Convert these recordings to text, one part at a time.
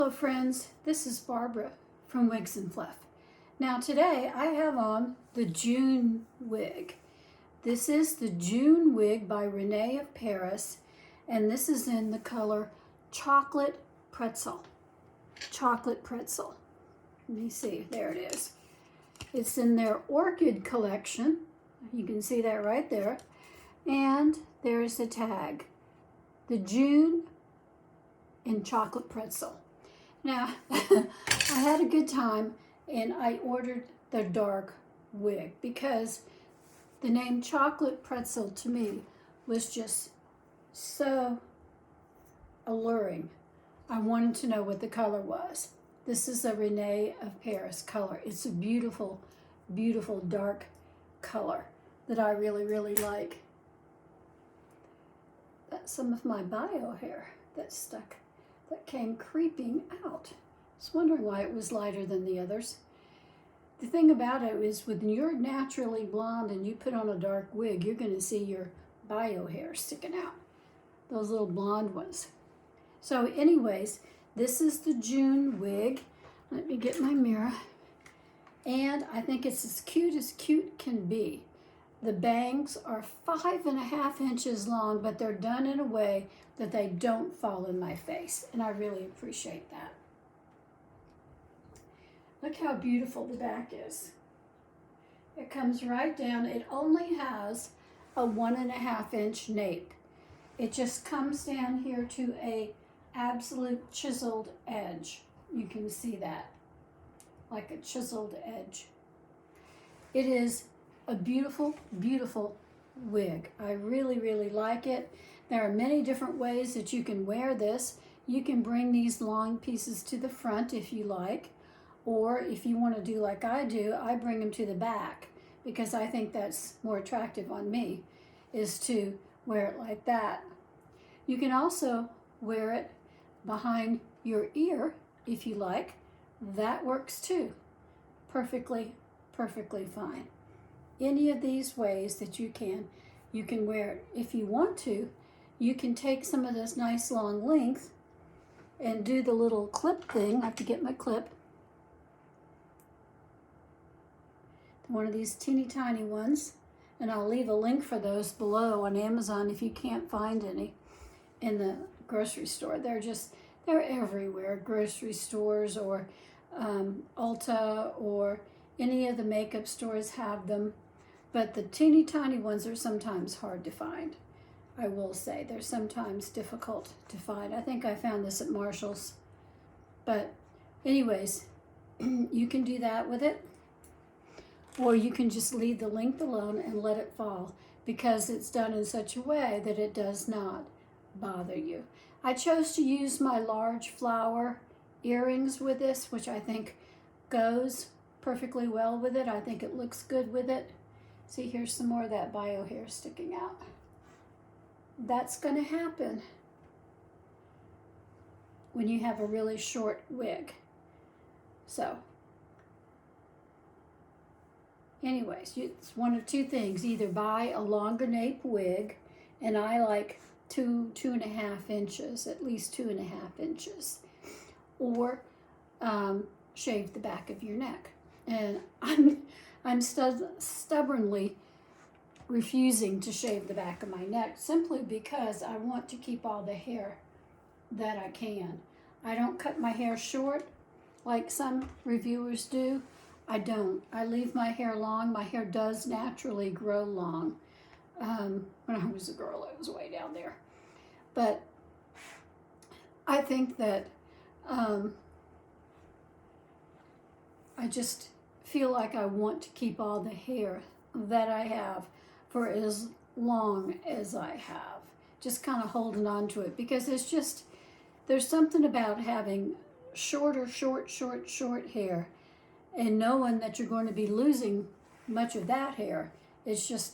Hello friends, this is Barbara from Wigs and Fluff. Now today I have on the June wig. This is the June wig by Rene of Paris, and this is in the color Chocolate Pretzel. Chocolate Pretzel. Let me see, there it is. It's in their Orchid collection. You can see that right there. And there's the tag. The June in Chocolate Pretzel. Now, I had a good time and I ordered the dark wig because the name Chocolate Pretzel to me was just so alluring. I wanted to know what the color was. This is a Rene of Paris color. It's a beautiful, beautiful dark color that I really, really like. That's some of my bio hair that's stuck. That came creeping out. I was wondering why it was lighter than the others. The thing about it is when you're naturally blonde and you put on a dark wig, you're going to see your bio hair sticking out. Those little blonde ones. So anyways, this is the June wig. Let me get my mirror. And I think it's as cute can be. The bangs are 5.5 inches long, but they're done in a way that they don't fall in my face, and I really appreciate that. Look how beautiful the back is. It comes right down. It only has a 1.5 inch nape. It just comes down here to a absolute chiseled edge. You can see that, like a chiseled edge. It is a beautiful, beautiful wig. I really, really like it. There are many different ways that you can wear this. You can bring these long pieces to the front if you like, or if you want to do like I do, I bring them to the back because I think that's more attractive on me, is to wear it like that. You can also wear it behind your ear if you like. That works too. Perfectly, perfectly fine. Any of these ways that you can wear it. If you want to, you can take some of this nice long length and do the little clip thing. I have to get my clip. One of these teeny tiny ones, and I'll leave a link for those below on Amazon if you can't find any in the grocery store. They're everywhere, grocery stores or Ulta or any of the makeup stores have them. But the teeny tiny ones are sometimes hard to find. I will say they're sometimes difficult to find. I think I found this at Marshall's. But anyways, you can do that with it. Or you can just leave the length alone and let it fall because it's done in such a way that it does not bother you. I chose to use my large flower earrings with this, which I think goes perfectly well with it. I think it looks good with it. See, here's some more of that bio hair sticking out. That's going to happen when you have a really short wig. So, anyways, it's one of two things. Either buy a longer nape wig, and I like 2.5 inches, at least 2.5 inches, or shave the back of your neck. And I'm stubbornly refusing to shave the back of my neck simply because I want to keep all the hair that I can. I don't cut my hair short like some reviewers do. I don't. I leave my hair long. My hair does naturally grow long. When I was a girl, it was way down there. But I think that I just feel like I want to keep all the hair that I have for as long as I have. Just kind of holding on to it because there's something about having short hair and knowing that you're going to be losing much of that hair. It's just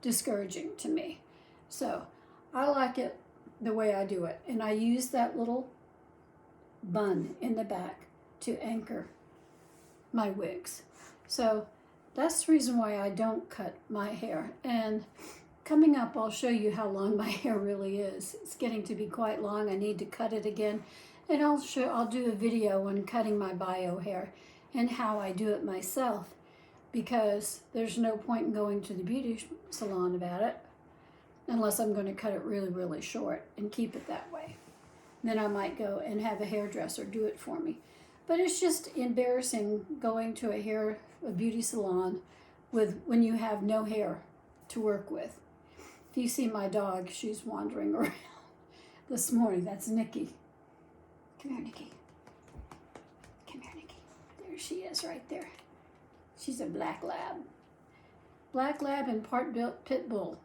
discouraging to me. So I like it the way I do it. And I use that little bun in the back to anchor my wigs. So that's the reason why I don't cut my hair. And coming up, I'll show you how long my hair really is. It's getting to be quite long. I need to cut it again. And I'll do a video on cutting my bio hair and how I do it myself, because there's no point in going to the beauty salon about it unless I'm going to cut it really, really short and keep it that way. Then I might go and have a hairdresser do it for me. But it's just embarrassing going to a beauty salon when you have no hair to work with. If you see my dog, she's wandering around this morning. That's Nikki. Come here, Nikki. Come here, Nikki. There she is right there. She's a black lab. Black lab and part pit bull.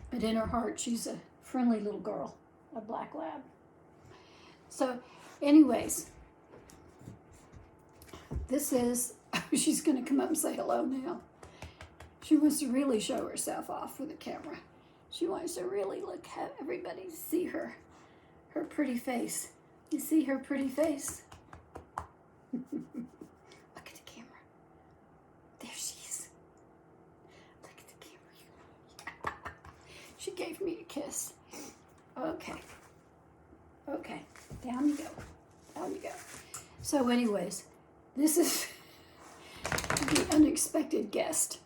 But in her heart, she's a friendly little girl, a black lab. So, anyways, this is, she's going to come up and say hello now. She wants to really show herself off with the camera. She wants to really have everybody see her pretty face. You see her pretty face? Look at the camera. There she is. Look at the camera. She gave me a kiss. Okay. Okay. Down you go. Down you go. So anyways, this is the unexpected guest.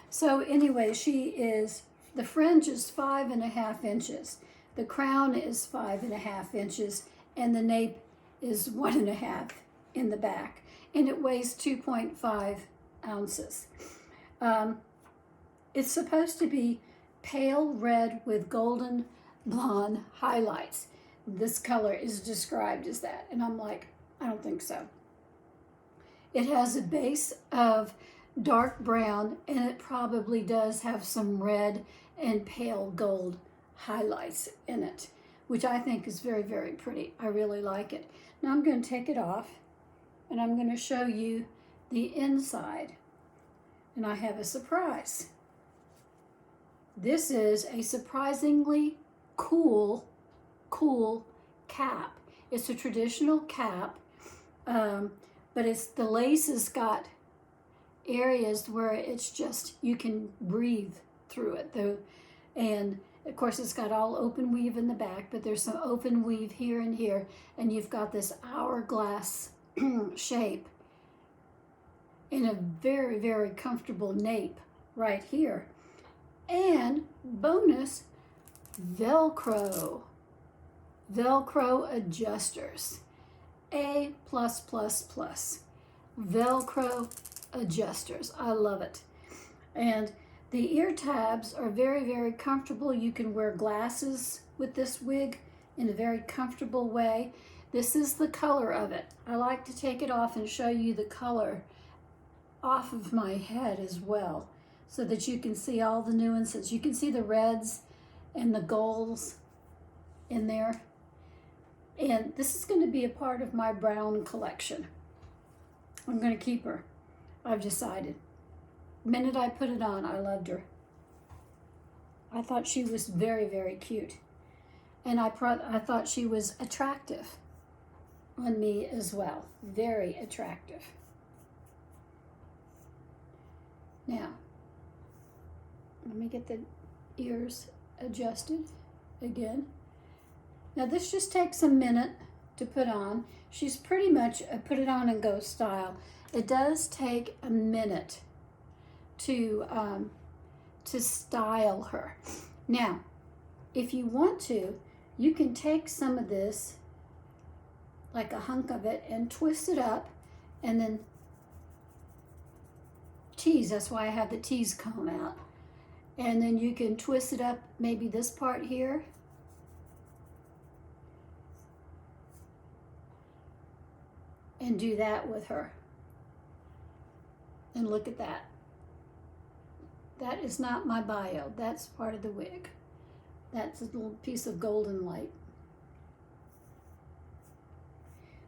So anyway, the fringe is 5.5 inches. The crown is 5.5 inches, and the nape is 1.5 in the back, and it weighs 2.5 ounces. It's supposed to be pale red with golden blonde highlights. This color is described as that, and I'm like, I don't think so. It has a base of dark brown, and it probably does have some red and pale gold highlights in it, which I think is very, very pretty. I really like it. Now I'm going to take it off, and I'm going to show you the inside, and I have a surprise. This is a surprisingly cool cap. It's a traditional cap, but the lace has got areas where it's just, you can breathe through it though. And of course it's got all open weave in the back, but there's some open weave here and here, and you've got this hourglass shape in a very, very comfortable nape right here. And bonus, Velcro adjusters, A+++, Velcro adjusters. I love it. And the ear tabs are very, very comfortable. You can wear glasses with this wig in a very comfortable way. This is the color of it. I like to take it off and show you the color off of my head as well, so that you can see all the nuances. You can see the reds and the golds in there. And this is going to be a part of my brown collection. I'm going to keep her. I've decided. The minute I put it on, I loved her. I thought she was very, very cute. And I thought she was attractive on me as well. Very attractive. Now, let me get the ears adjusted again. Now this just takes a minute to put on. She's pretty much a put it on and go style. It does take a minute to style her. Now, if you want to, you can take some of this, like a hunk of it, and twist it up, and then tease. That's why I have the tease comb out. And then you can twist it up, maybe this part here. And do that with her. And look at that. That is not my bio. That's part of the wig. That's a little piece of golden light.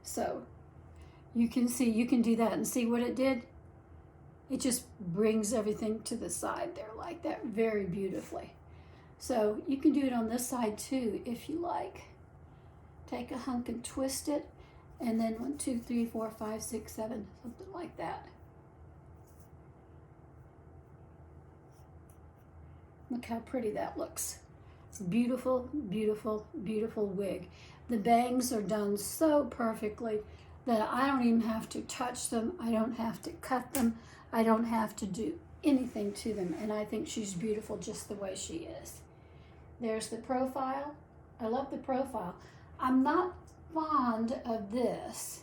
So you can see, you can do that and see what it did. It just brings everything to the side there like that very beautifully. So you can do it on this side too if you like. Take a hunk and twist it, and then 1, 2, 3, 4, 5, 6, 7, something like that. Look how pretty that looks. It's beautiful, beautiful, beautiful wig. The bangs are done so perfectly that I don't even have to touch them. I don't have to cut them. I don't have to do anything to them. And I think she's beautiful just the way she is. There's the profile. I love the profile. I'm not fond of this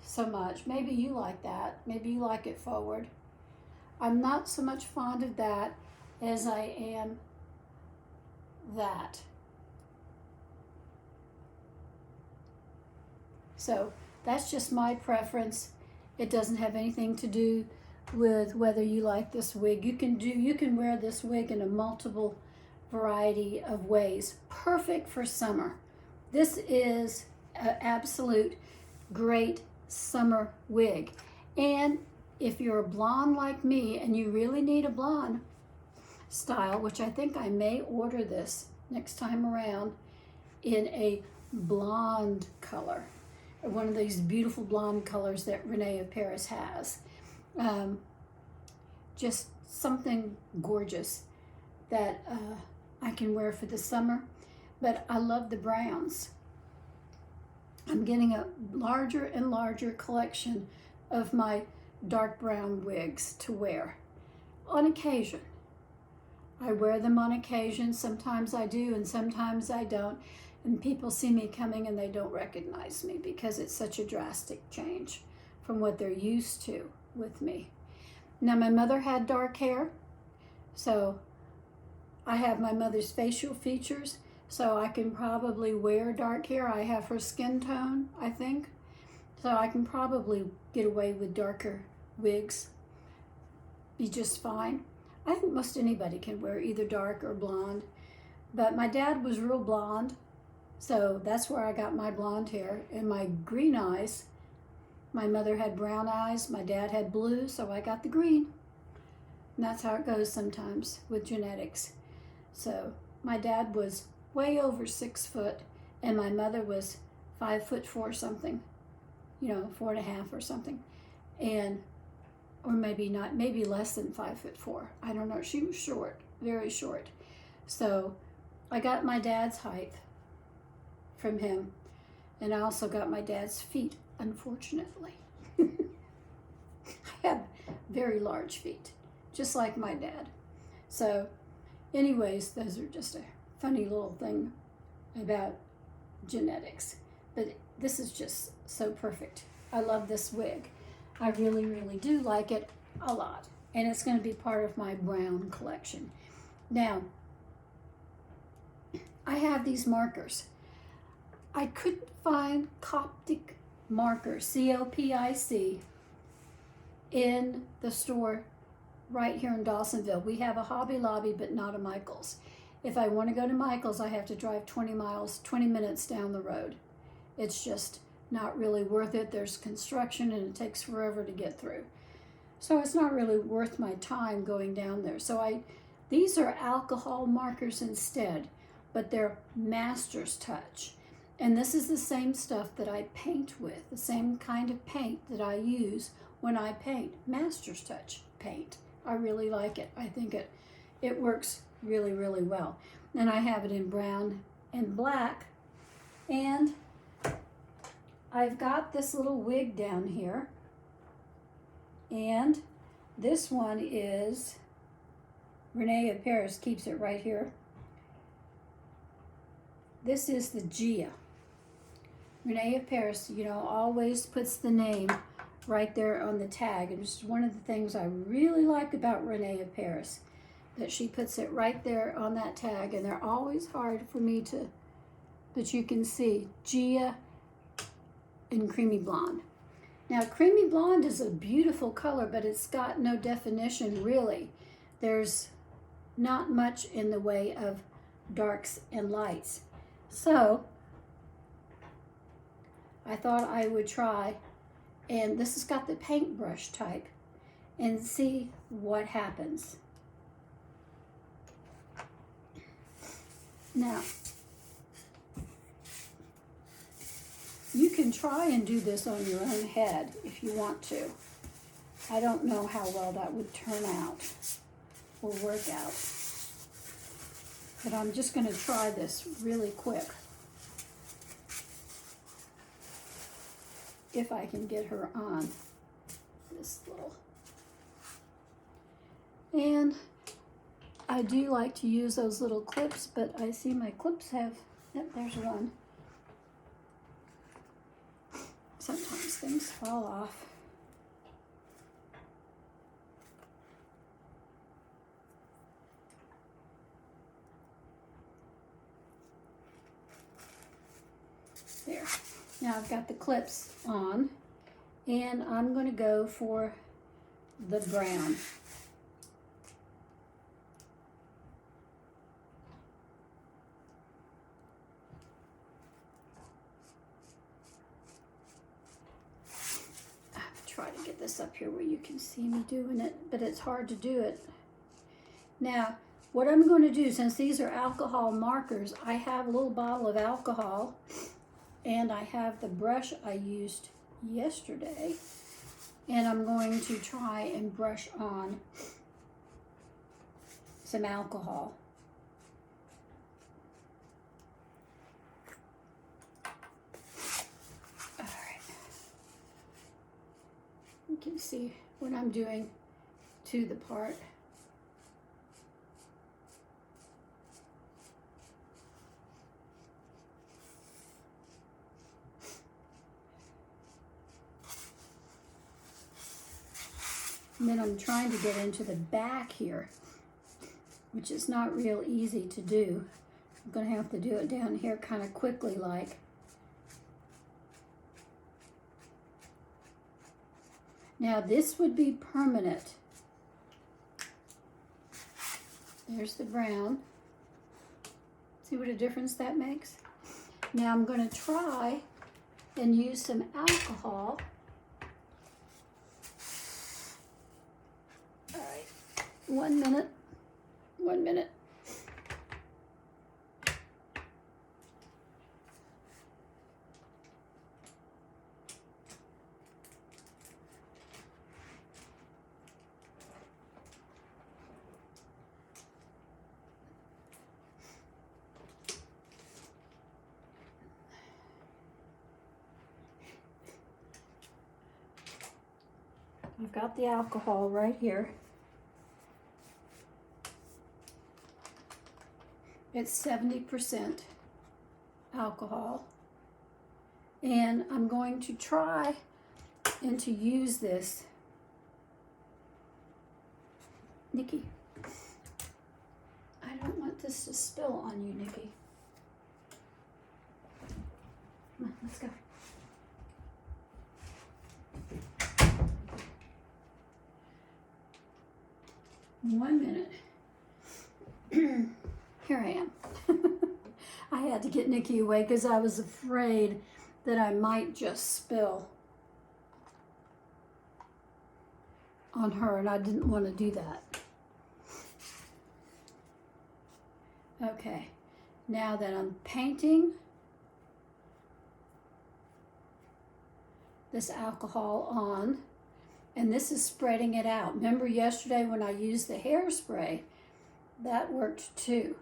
so much. Maybe you like that. Maybe you like it forward. I'm not so much fond of that as I am that. So that's just my preference. It doesn't have anything to do with whether you like this wig. You can wear this wig in a multiple variety of ways. Perfect for summer. This is an absolute great summer wig. And if you're a blonde like me and you really need a blonde style, which I think I may order this next time around in a blonde color, one of these beautiful blonde colors that Rene of Paris has. Just something gorgeous that I can wear for the summer. But I love the browns. I'm getting a larger and larger collection of my dark brown wigs to wear on occasion. I wear them on occasion. Sometimes I do and sometimes I don't. And people see me coming and they don't recognize me because it's such a drastic change from what they're used to with me. Now, my mother had dark hair, so I have my mother's facial features, so I can probably wear dark hair. I have her skin tone, I think, so I can probably get away with darker wigs, be just fine. I think most anybody can wear either dark or blonde, but my dad was real blonde, so that's where I got my blonde hair. And my green eyes, my mother had brown eyes, my dad had blue, so I got the green. And that's how it goes sometimes with genetics. So my dad was way over 6 foot, and my mother was 5'4" something, 4.5 or something. And, or maybe not, maybe less than 5'4". I don't know. She was short, very short. So I got my dad's height from him, and I also got my dad's feet, unfortunately. I have very large feet, just like my dad. So anyways, those are just a funny little thing about genetics, but this is just so perfect. I love this wig. I really, really do like it a lot, and it's going to be part of my brown collection. Now, I have these markers. I couldn't find Copic markers, C-O-P-I-C, in the store right here in Dawsonville. We have a Hobby Lobby, but not a Michael's. If I want to go to Michael's, I have to drive 20 minutes down the road. It's just not really worth it. There's construction and it takes forever to get through. So it's not really worth my time going down there. So these are alcohol markers instead, but they're Master's Touch. And this is the same stuff that I paint with, the same kind of paint that I use when I paint, Master's Touch paint. I really like it. I think it works really, really well. And I have it in brown and black. And I've got this little wig down here. And this one is, Rene of Paris keeps it right here. This is the Gia. Rene of Paris, always puts the name right there on the tag. And it's one of the things I really like about Rene of Paris, that she puts it right there on that tag. And they're always hard for me to, but you can see Gia in Creamy Blonde. Now, Creamy Blonde is a beautiful color, but it's got no definition, really. There's not much in the way of darks and lights. So I thought I would try, and this has got the paintbrush type, and see what happens. Now, you can try and do this on your own head if you want to. I don't know how well that would turn out or work out, but I'm just going to try this really quick. if I can get her on this little. And I do like to use those little clips, but I see my clips have, yep, there's one. Sometimes things fall off. There. Now I've got the clips on, and I'm going to go for the brown. I'm trying to get this up here where you can see me doing it, but it's hard to do it. Now, what I'm going to do, since these are alcohol markers, I have a little bottle of alcohol, and I have the brush I used yesterday, and I'm going to try and brush on some alcohol. All right. You can see what I'm doing to the part. And then I'm trying to get into the back here, which is not real easy to do. I'm going to have to do it down here kind of quickly like. Now this would be permanent. There's the brown. See what a difference that makes? Now I'm going to try and use some alcohol. All right, 1 minute, 1 minute. I've got the alcohol right here. It's 70% alcohol. And I'm going to try and to use this. Nikki, I don't want this to spill on you, Nikki. Come on, let's go. One minute. Here I am. I had to get Nikki away because I was afraid that I might just spill on her, and I didn't want to do that. Okay, now that I'm painting this alcohol on, and this is spreading it out. Remember yesterday when I used the hairspray, that worked too.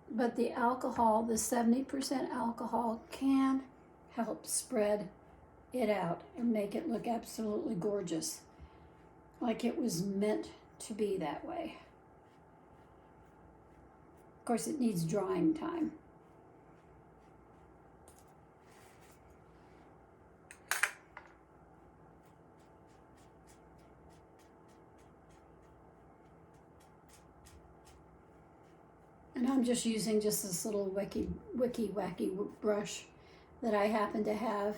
But the alcohol, the 70% alcohol, can help spread it out and make it look absolutely gorgeous. Like it was meant to be that way. Of course, it needs drying time. And I'm just using just this little wicky wacky brush that I happen to have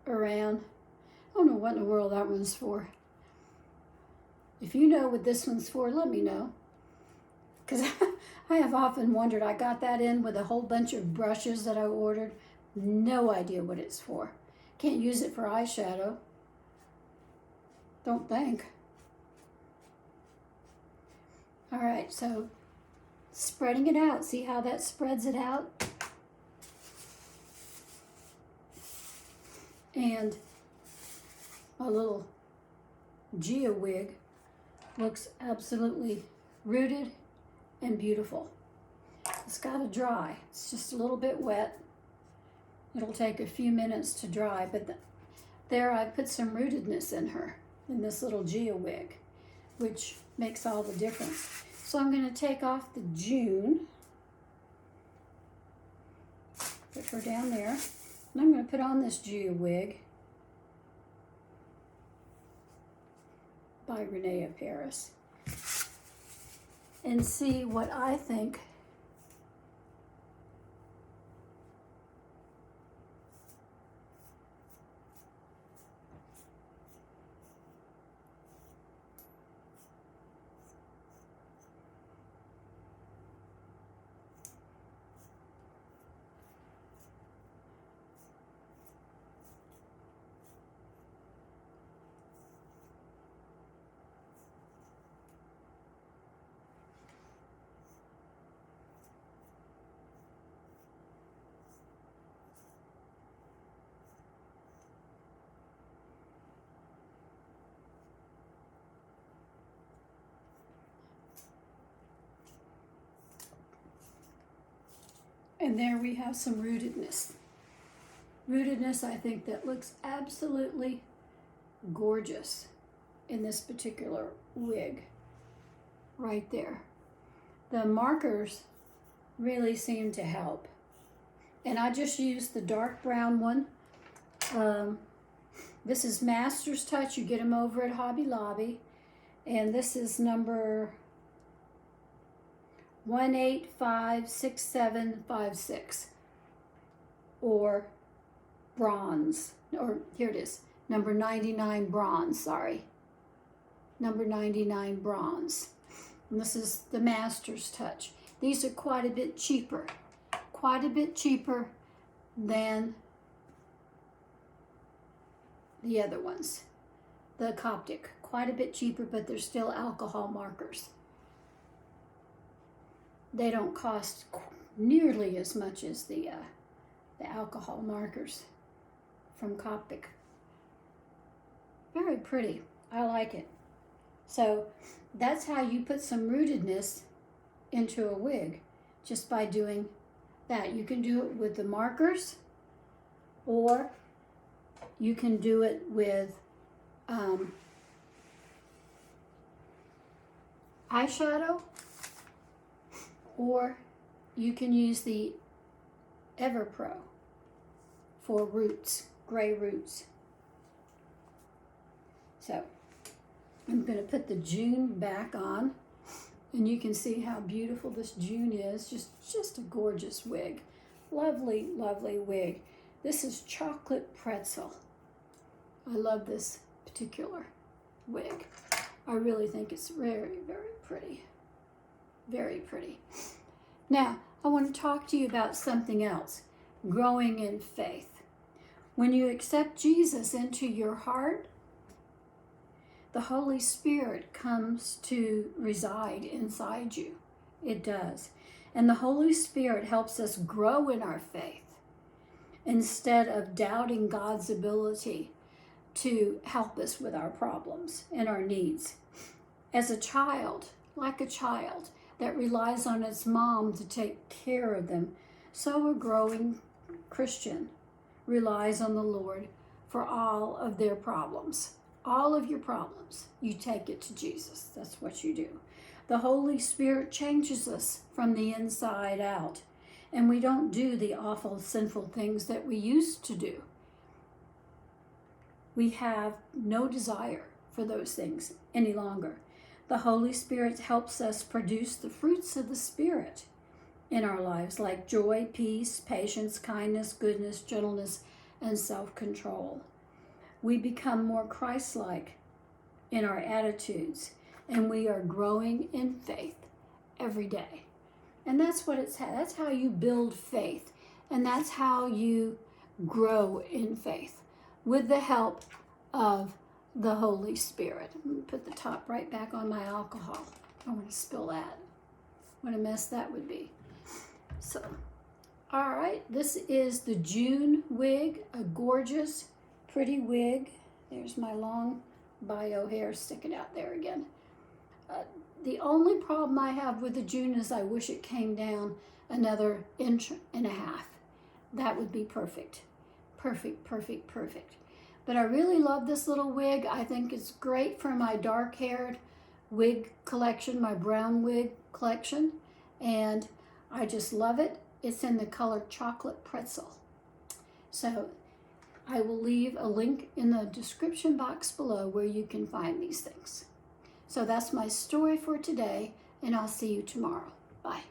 around. I don't know what in the world that one's for. If you know what this one's for, let me know. Because I have often wondered, I got that in with a whole bunch of brushes that I ordered. No idea what it's for. Can't use it for eyeshadow. Don't think. All right, so spreading it out. See how that spreads it out? And a little Gia wig looks absolutely rooted and beautiful. It's got to dry. It's just a little bit wet. It'll take a few minutes to dry, but there I put some rootedness in her, in this little Gia wig, which makes all the difference. So I'm going to take off the June, put her down there, and I'm going to put on this Gia wig by Rene of Paris and see what I think And there we have some rootedness. Rootedness, I think, that looks absolutely gorgeous in this particular wig. Right there. The markers really seem to help. And I just used the dark brown one. This is Master's Touch. You get them over at Hobby Lobby. And this is number 1856756, or bronze, or here it is, number 99 bronze, sorry, number 99 bronze. And this is the Master's Touch. These are quite a bit cheaper than the other ones, the Copic, quite a bit cheaper, but they're still alcohol markers. They don't cost nearly as much as the alcohol markers from Copic. Very pretty. I like it. So that's how you put some rootedness into a wig, just by doing that. You can do it with the markers, or you can do it with eyeshadow, or you can use the EverPro for roots, gray roots. So I'm going to put the June back on, and you can see how beautiful this June is. Just a gorgeous wig. Lovely, lovely wig. This is chocolate pretzel. I love this particular wig. I really think it's very, very pretty. Very pretty. Now, I want to talk to you about something else. Growing in faith. When you accept Jesus into your heart, the Holy Spirit comes to reside inside you. It does. And the Holy Spirit helps us grow in our faith instead of doubting God's ability to help us with our problems and our needs. As a child, like a child that relies on its mom to take care of them, so a growing Christian relies on the Lord for all of their problems. All of your problems, you take it to Jesus. That's what you do. The Holy Spirit changes us from the inside out, and we don't do the awful, sinful things that we used to do. We have no desire for those things any longer. The Holy Spirit helps us produce the fruits of the Spirit in our lives, like joy, peace, patience, kindness, goodness, gentleness, and self-control. We become more Christ-like in our attitudes, and we are growing in faith every day. And that's what it's had. That's how you build faith, and that's how you grow in faith, with the help of the Holy Spirit. I'm going to put the top right back on my alcohol. I don't want to spill that. What a mess that would be. So, all right, this is the June wig, a gorgeous, pretty wig. There's my long bio hair sticking out there again. The only problem I have with the June is I wish it came down another 1.5 inches. that would be perfect. Perfect, perfect, perfect. But I really love this little wig. I think it's great for my dark-haired wig collection, my brown wig collection. And I just love it. It's in the color Chocolate Pretzel. So I will leave a link in the description box below where you can find these things. So that's my story for today, and I'll see you tomorrow. Bye.